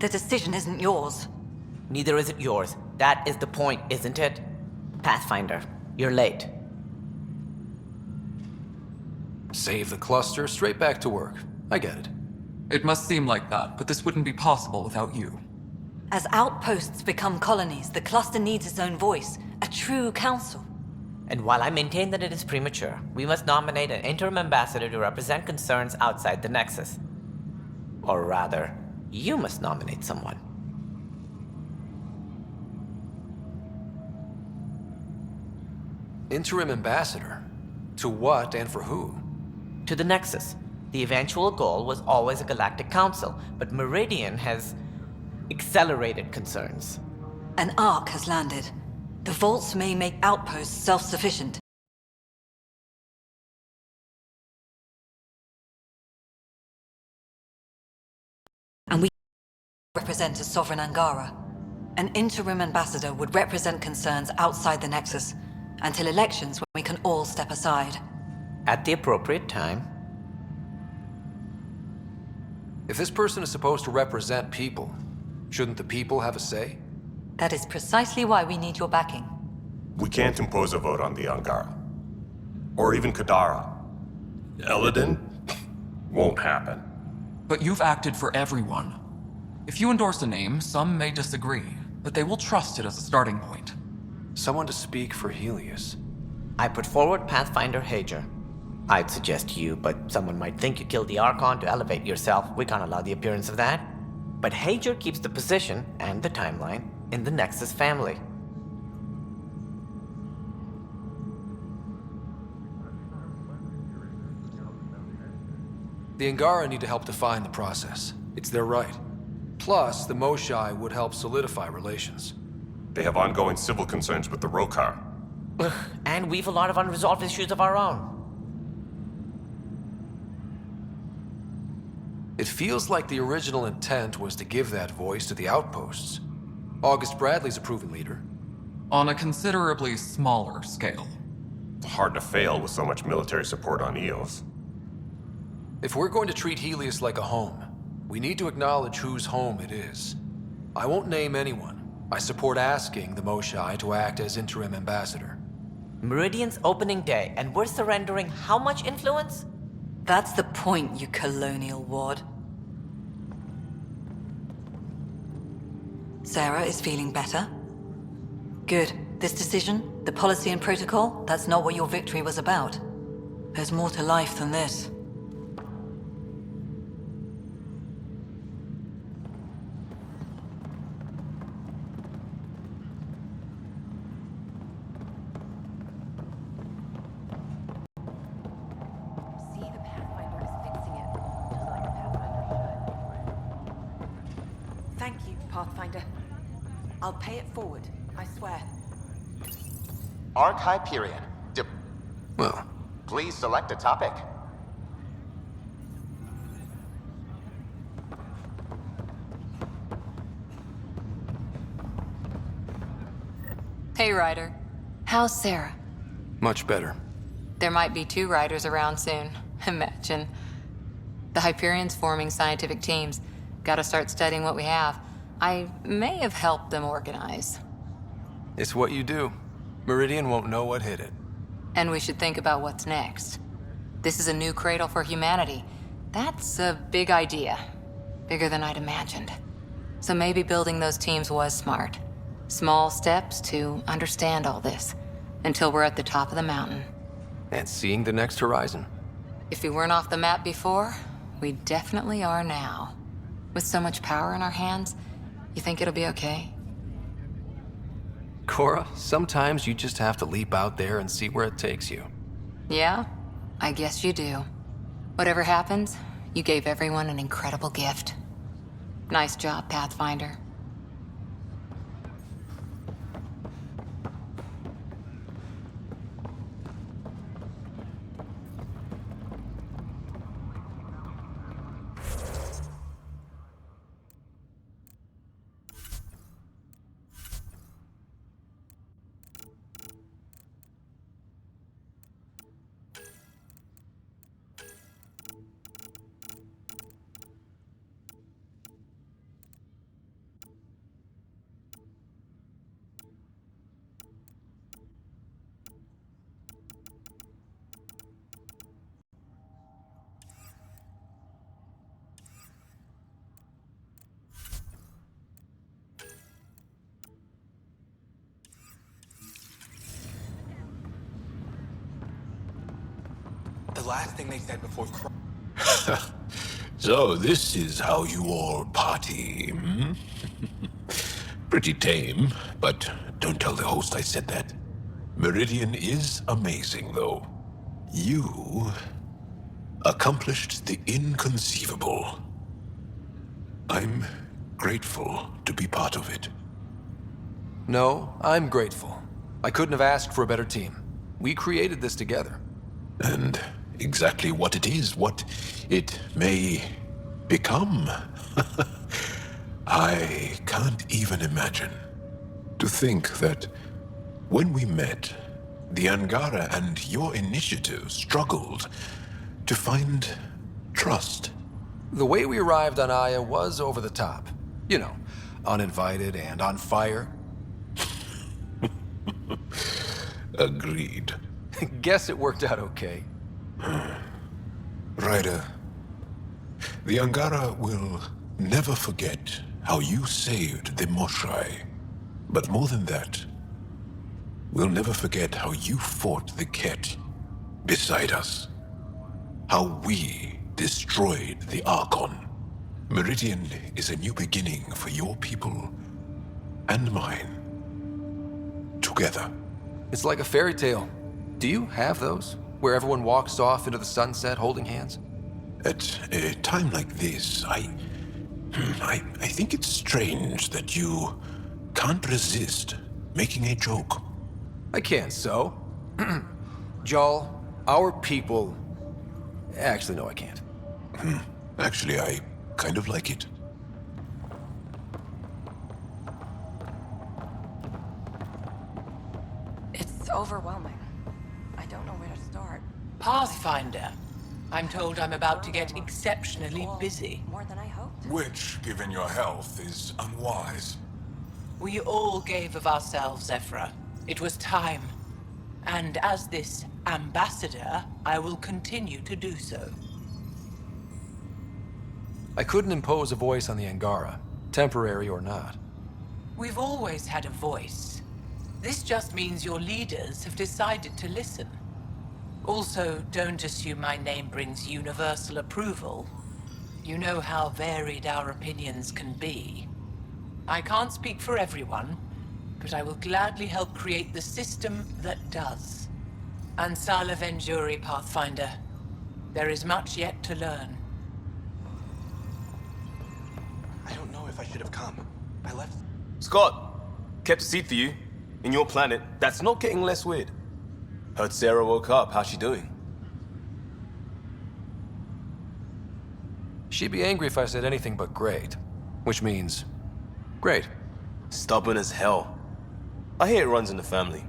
The decision isn't yours. Neither is it yours. That is the point, isn't it? Pathfinder, you're late. Save the cluster, straight back to work. I get it. It must seem like that, but this wouldn't be possible without you. As outposts become colonies, the cluster needs its own voice, a true council. And while I maintain that it is premature, we must nominate an interim ambassador to represent concerns outside the Nexus. Or rather, you must nominate someone. Interim ambassador? To what and for who? To the Nexus. The eventual goal was always a galactic council, but Meridian has accelerated concerns. An ark has landed. The vaults may make outposts self-sufficient. And we represent a sovereign Angara. An interim ambassador would represent concerns outside the Nexus, until elections when we can all step aside. At the appropriate time. If this person is supposed to represent people, shouldn't the people have a say? That is precisely why we need your backing. We can't impose a vote on the Angara. Or even Kadara. Eladin? Won't happen. But you've acted for everyone. If you endorse a name, some may disagree, but they will trust it as a starting point. Someone to speak for Helios. I put forward Pathfinder Hager. I'd suggest you, but someone might think you killed the Archon to elevate yourself. We can't allow the appearance of that. But Hager keeps the position and the timeline in the Nexus family. The Angara need to help define the process. It's their right. Plus, the Moshai would help solidify relations. They have ongoing civil concerns with the Rokar. Ugh, and we've a lot of unresolved issues of our own. It feels like the original intent was to give that voice to the outposts. August Bradley's a proven leader. On a considerably smaller scale. Hard to fail with so much military support on Eos. If we're going to treat Helios like a home, we need to acknowledge whose home it is. I won't name anyone. I support asking the Moshai to act as interim ambassador. Meridian's opening day, and we're surrendering how much influence? That's the point, you colonial ward. Sarah is feeling better? Good. This decision, the policy and protocol, that's not what your victory was about. There's more to life than this. Thank you, Pathfinder. I'll pay it forward, I swear. Arc Hyperion. Well, Please select a topic. Hey, Ryder. How's Sarah? much better. There might be 2 riders around soon. Imagine. The Hyperion's forming scientific teams. Gotta start studying what we have. I may have helped them organize. It's what you do. Meridian won't know what hit it. And we should think about what's next. This is a new cradle for humanity. That's a big idea. Bigger than I'd imagined. So maybe building those teams was smart. Small steps to understand all this, until we're at the top of the mountain. And seeing the next horizon. If we weren't off the map before, we definitely are now. With so much power in our hands, you think it'll be okay? Cora, sometimes you just have to leap out there and see where it takes you. Yeah, I guess you do. Whatever happens, you gave everyone an incredible gift. Nice job, Pathfinder. The last thing they said before So this is how you all party, hmm? Pretty tame, but don't tell the host I said that. Meridian is amazing, though. You accomplished the inconceivable. I'm grateful to be part of it. No, I'm grateful. I couldn't have asked for a better team. We created this together. And exactly what it is, what it may become. I can't even imagine. To think that when we met, the Angara and your initiative struggled to find trust. The way we arrived on Aya was over the top. You know, uninvited and on fire. Agreed. Guess it worked out okay. Ryder, the Angara will never forget how you saved the Moshai. But more than that, we'll never forget how you fought the Ket beside us. How we destroyed the Archon. Meridian is a new beginning for your people and mine. Together. It's like a fairy tale. Do you have those? Where everyone walks off into the sunset holding hands? At a time like this, I think it's strange that you can't resist making a joke. I can't, so. Jal, our people... Actually, no, I can't. Actually, I kind of like it. It's overwhelming. I don't know where to start. Pathfinder. I'm told I'm about to get exceptionally busy. More than I hoped. Which, given your health, is unwise. We all gave of ourselves, Ephra. It was time. And as this ambassador, I will continue to do so. I couldn't impose a voice on the Angara, temporary or not. We've always had a voice. This just means your leaders have decided to listen. Also, don't assume my name brings universal approval. You know how varied our opinions can be. I can't speak for everyone, but I will gladly help create the system that does. Ansala Venjuri, Pathfinder. There is much yet to learn. I don't know if I should have come. I left... Scott, kept a seat for you. In your planet, that's not getting less weird. Heard Sarah woke up. How's she doing? She'd be angry if I said anything but great. Which means... great. Stubborn as hell. I hear it runs in the family.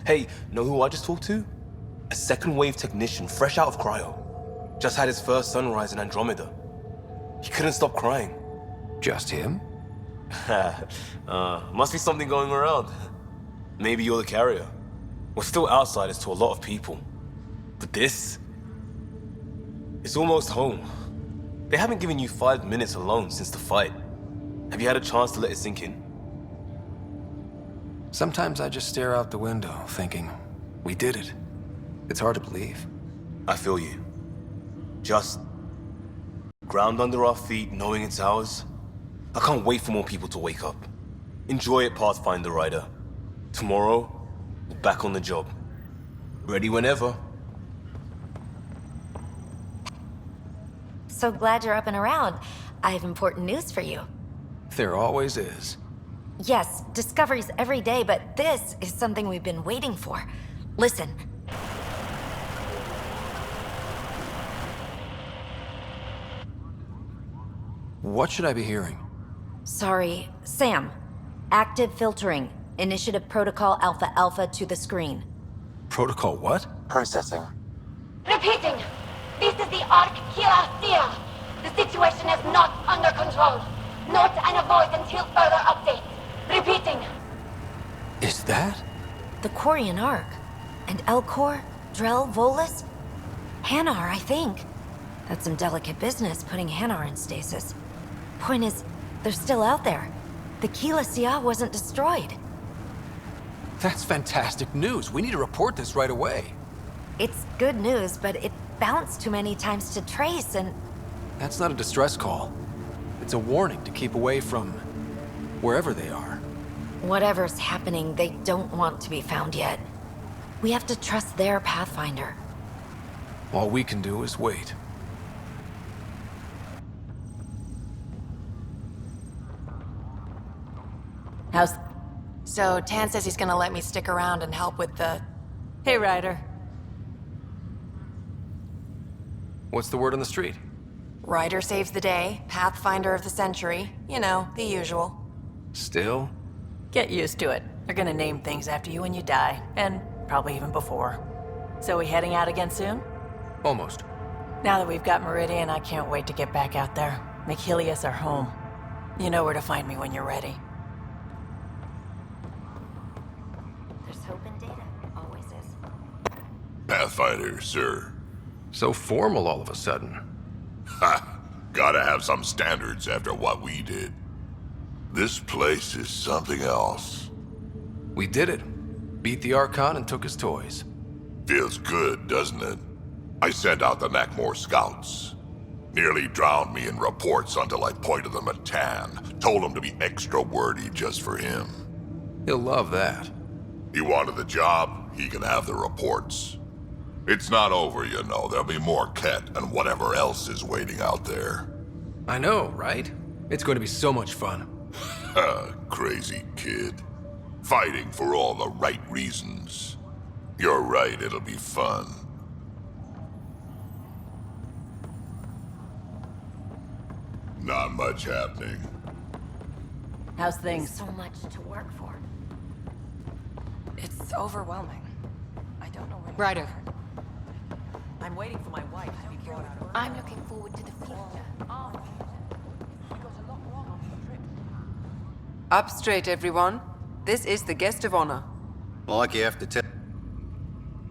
Hey, know who I just talked to? A second wave technician fresh out of cryo. Just had his first sunrise in Andromeda. He couldn't stop crying. Just him? Must be something going around. Maybe you're the carrier. We're still outsiders to a lot of people. But this... it's almost home. They haven't given you 5 minutes alone since the fight. Have you had a chance to let it sink in? Sometimes I just stare out the window, thinking, we did it. It's hard to believe. I feel you. Just... ground under our feet, knowing it's ours. I can't wait for more people to wake up. Enjoy it, Pathfinder Rider. Tomorrow, we're back on the job. Ready whenever. So glad you're up and around. I have important news for you. There always is. Yes, discoveries every day, but this is something we've been waiting for. Listen. What should I be hearing? Sorry, Sam. Active filtering. Initiative Protocol Alpha Alpha to the screen. Protocol what? Processing. Repeating. This is the Ark Kira. The situation is not under control. Note and avoid until further update. Repeating. Is that? The Quarian Ark. And Elcor, Drell, Volus? Hanar, I think. That's some delicate business, putting Hanar in stasis. Point is, they're still out there. The Keelah wasn't destroyed. That's fantastic news. We need to report this right away. It's good news, but it bounced too many times to trace, and... That's not a distress call. It's a warning to keep away from wherever they are. Whatever's happening, they don't want to be found yet. We have to trust their Pathfinder. All we can do is wait. How's... So, Tan says he's gonna let me stick around and help with the... Hey, Ryder. What's the word on the street? Ryder saves the day, Pathfinder of the century. You know, the usual. Still? Get used to it. They're gonna name things after you when you die, and probably even before. So we heading out again soon? Almost. Now that we've got Meridian, I can't wait to get back out there. Make Helios our home. You know where to find me when you're ready. There's hope in data. Always is. Pathfinder, sir. So formal all of a sudden. Ha! Gotta have some standards after what we did. This place is something else. We did it. Beat the Archon and took his toys. Feels good, doesn't it? I sent out the Nakmor scouts. Nearly drowned me in reports until I pointed them at Tan. Told him to be extra wordy just for him. He'll love that. He wanted the job, he can have the reports. It's not over, you know. There'll be more Ket and whatever else is waiting out there. I know, right? It's going to be so much fun. Crazy kid. Fighting for all the right reasons. You're right, it'll be fun. Not much happening. How's things? So much to work for. It's overwhelming. I don't know where to Ryder. start. I'm waiting for my wife to be brought out. I'm looking forward to the future. Up straight, everyone. This is the guest of honor. Like you have to tell.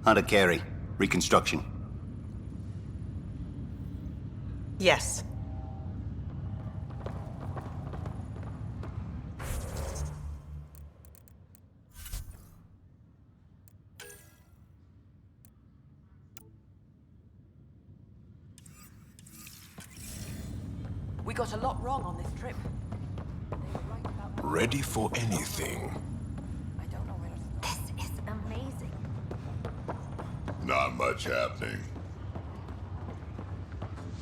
Hunter Carey, reconstruction. Yes. We got a lot wrong on this trip. Ready for anything. I don't know where to start. This is amazing. Not much happening.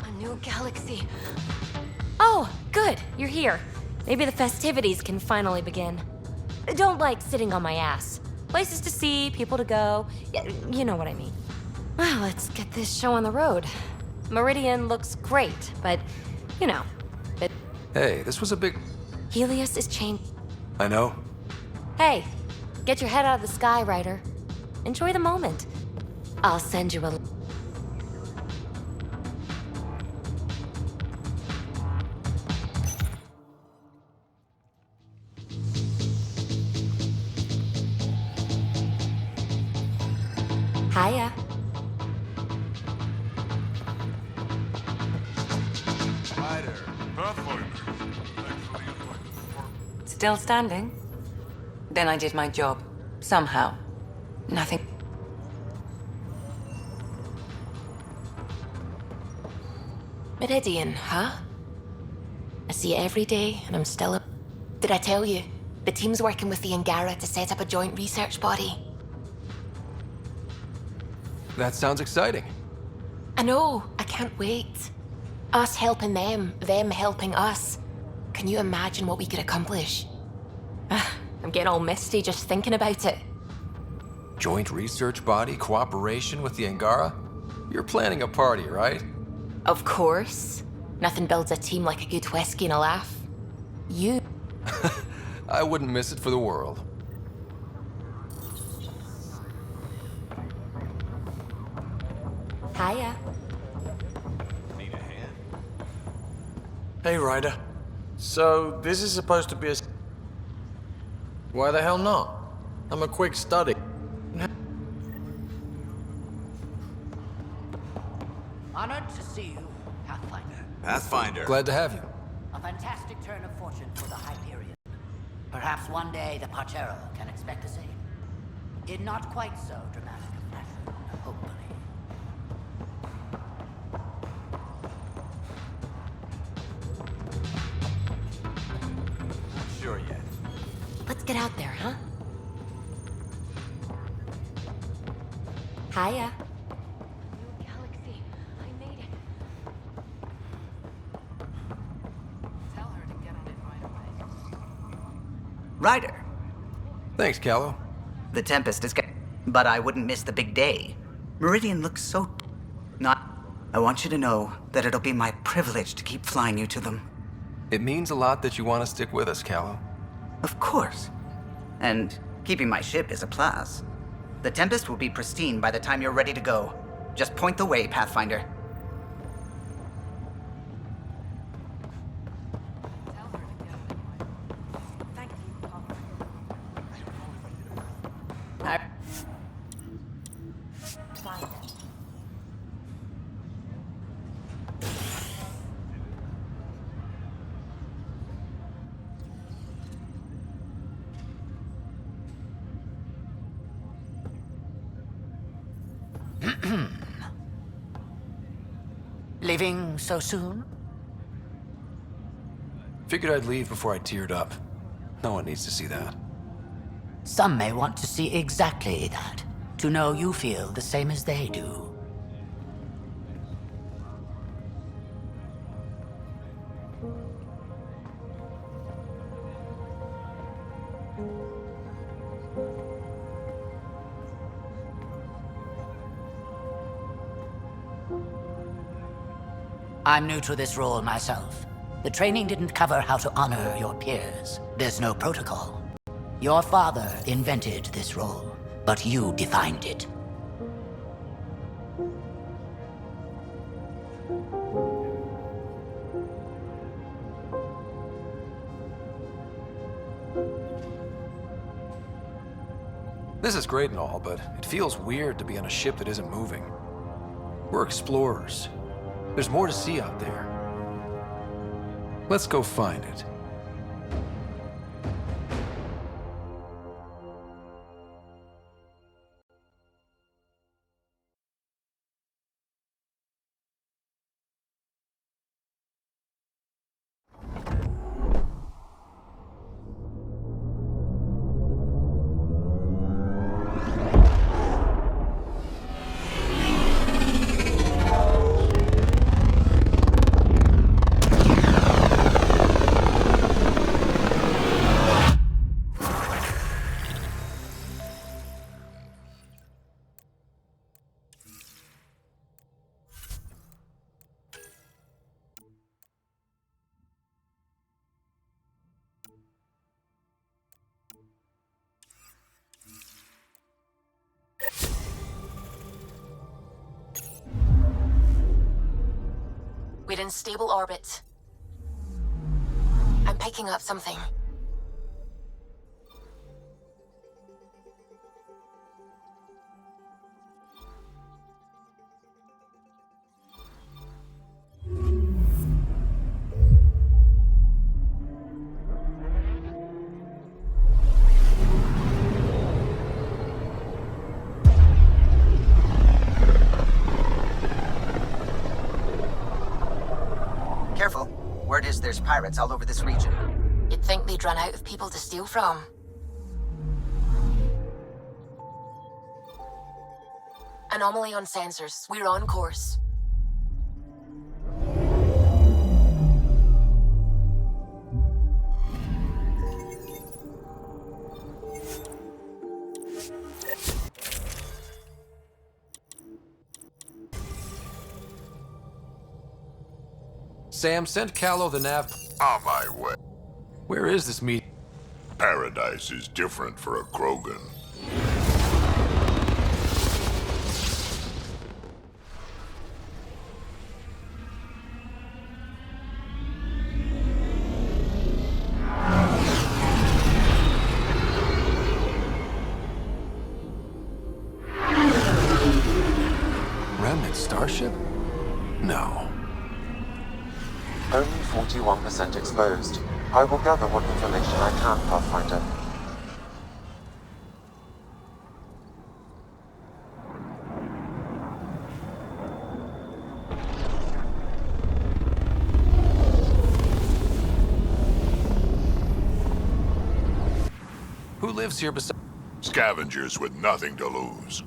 A new galaxy. Oh, good. You're here. Maybe the festivities can finally begin. Don't like sitting on my ass. Places to see, people to go. Yeah, you know what I mean. Well, let's get this show on the road. Meridian looks great, but, you know. Hey, this was a big... Helios is changed. I know. Hey, get your head out of the sky, Ryder. Enjoy the moment. I'll send you a... Hiya. Still standing? Then I did my job. Somehow. Nothing. Meridian, huh? I see it every day, and I'm still a... Did I tell you? The team's working with the Angara to set up a joint research body. That sounds exciting. I know, I can't wait. Us helping them helping us. Can you imagine what we could accomplish? I'm getting all misty just thinking about it. Joint research body, cooperation with the Angara? You're planning a party, right? Of course. Nothing builds a team like a good whiskey and a laugh. You... I wouldn't miss it for the world. Hiya. Need a hand? Hey, Ryder. So, this is supposed to be a... Why the hell not? I'm a quick study. Honored to see you, Pathfinder. Pathfinder. Glad to have you. A fantastic turn of fortune for the Hyperion. Perhaps one day the Partero can expect the same. In not quite so dramatic a fashion, hopefully. Let's get out there, huh? Hiya. Galaxy, I made it. Tell her to get on it right away. Ryder, Thanks, Callow. the Tempest is but I wouldn't miss the big day. Meridian looks so not. I want you to know that it'll be my privilege to keep flying you to them. It means a lot that you want to stick with us, Callow. Of course. And keeping my ship is a plus. The Tempest will be pristine by the time you're ready to go. Just point the way, Pathfinder. Leaving so soon? Figured I'd leave before I teared up. No one needs to see that. Some may want to see exactly that. To know you feel the same as they do. I'm new to this role myself. The training didn't cover how to honor your peers. There's no protocol. Your father invented this role, but you defined it. This is great and all, but it feels weird to be on a ship that isn't moving. We're explorers. There's more to see out there. Let's go find it. We're in stable orbit. I'm picking up something. Careful. Word is there's pirates all over this region. You'd think they'd run out of people to steal from. Anomaly on sensors. We're on course. Sam, send Callow the nav. On my way. Where is this meeting? Paradise is different for a Krogan. Remnant starship? No. Only 41% exposed. I will gather what information I can, Pathfinder. Who lives here besides... Scavengers with nothing to lose.